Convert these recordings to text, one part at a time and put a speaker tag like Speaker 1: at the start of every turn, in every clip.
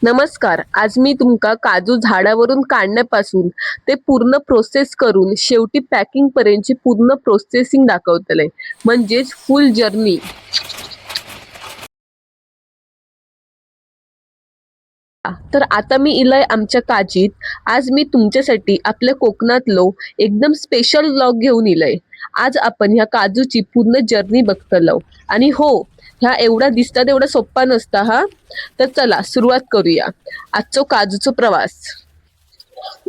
Speaker 1: नमस्कार. आज मी तुमका काजू झाडावरून काढण्यापासून ते पूर्ण प्रोसेस करून शेवटी पॅकिंग पर्यंतची पूर्ण प्रोसेसिंग दाखवतले, म्हणजेच फुल जर्नी. तर आता मी इलय आमच्या काजीत. आज मी तुमच्यासाठी आपल्या कोकणातलो एकदम स्पेशल व्लॉग घेऊन इलय. आज आपण ह्या काजूची पूर्ण जर्नी बघतलो. आणि हो, ह्या एवढा दिसतात एवढा सोप्पा नसता हा. तर चला सुरुवात करूया आजचो काजूचो प्रवास.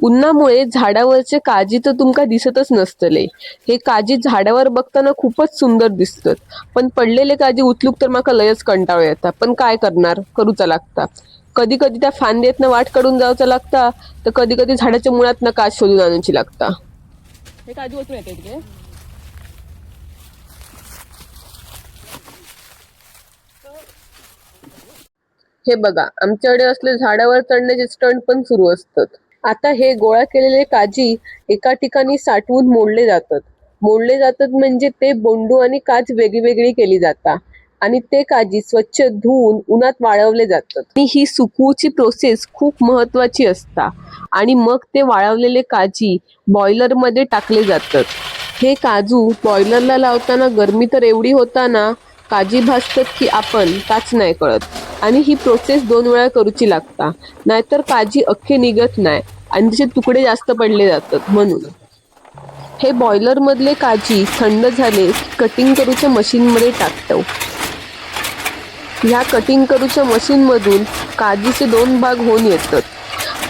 Speaker 1: उन्हामुळे झाडावरचे काजी तर तुमका दिसतच नसतले. हे काजी झाडावर बघताना खूपच सुंदर दिसतात, पण पडलेले काजी उचलूक तर माका लयच कंटाळो येता. पण काय करणार, करूचा लागता. कधी कधी त्या फांद्यातनं वाट काढून जाऊचा लागता, तर कधी कधी झाडाच्या मुळातनं काज शोधून आणूची लागता. हे काजू उचलून येते तिथे. हे बघा, आमच्याकडे असले झाडावर चढण्याचे स्टंट पण सुरू असतात. आता हे गोळा केलेले काजी एका ठिकाणी साठवून मोडले जातात म्हणजे ते बोंडू आणि काच वेगळी वेगळी केली जातात आणि ते काजी स्वच्छ धुवून उन्हात वाळवले जातात. आणि ही सुकवूची प्रोसेस खूप महत्वाची असता. आणि मग ते वाळवलेले काजी बॉयलर मध्ये टाकले जातात. हे काजू बॉयलरला लावताना गरमी तर एवढी होता ना, काजी भाजतात की आपण काच नाही कळत. आणि ही प्रोसेस 2 वेळा करूची लागता, नाहीतर काजी अख्खे निघत नाही आणि त्याचे तुकडे जास्त पडले जातात. म्हणून हे बॉयलर मधले काजी थंड झाले कटिंग करूच्या मशीन मध्ये टाकतो. ह्या कटिंग करूच्या मशीन मधून काजीचे 2 भाग होऊन येतात.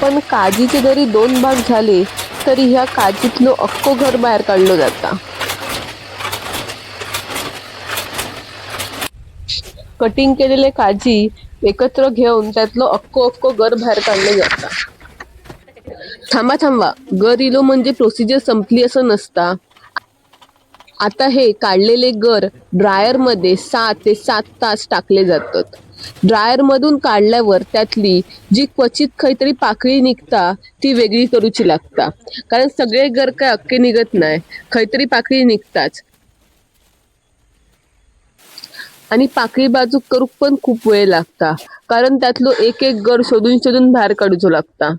Speaker 1: पण काजीचे जरी 2 भाग झाले तरी ह्या काजीतलं अख्खो घर बाहेर काढलं जाता. कटिंग केलेले काजी एकत्र घेऊन त्यातलं अख्खो घर बाहेर काढलं जातं. थांबा, गर इलो म्हणजे प्रोसिजर संपली असं नसता. आता हे काढलेले गर ड्रायर मध्ये 6 ते 7 तास टाकले जातात. ड्रायर मधून काढल्यावर त्यातली जी क्वचित काहीतरी पाकळी निघता ती वेगळी करूची लागता, कारण सगळे गर काय अख्खे निघत नाही, काहीतरी पाकळी निघताच. आणि पाकळी बाजूक करूक पण खूप वेळ लागता, कारण त्यातलो एक एक गर शोधून शोधून बाहेर काढूचो लागता.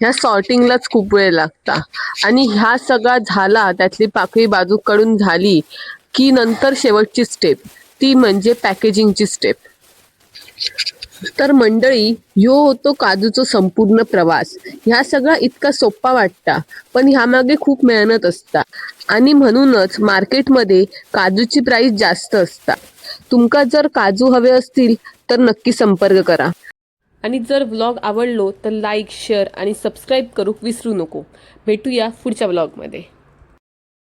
Speaker 1: ह्या सॉर्टिंगलाच खूप वेळ लागता. आणि ह्या सगळा झाला, त्यातली पाकळी बाजूक काढून झाली की नंतर शेवटची स्टेप, ती म्हणजे पॅकेजिंगची स्टेप. तर मंडळी, ह्यो होतो काजूचो संपूर्ण प्रवास. ह्या सगळा इतका सोप्पा वाटता, पण ह्यामागे खूप मेहनत असता. आणि म्हणूनच मार्केटमध्ये काजूची प्राइस जास्त असता. तुमका जर काजू हवे असतील तर नक्की संपर्क करा. आणि जर व्लॉग आवडलो तर लाईक, शेअर आणि सबस्क्राईब करूक विसरू नको. भेटूया पुढच्या व्लॉगमध्ये.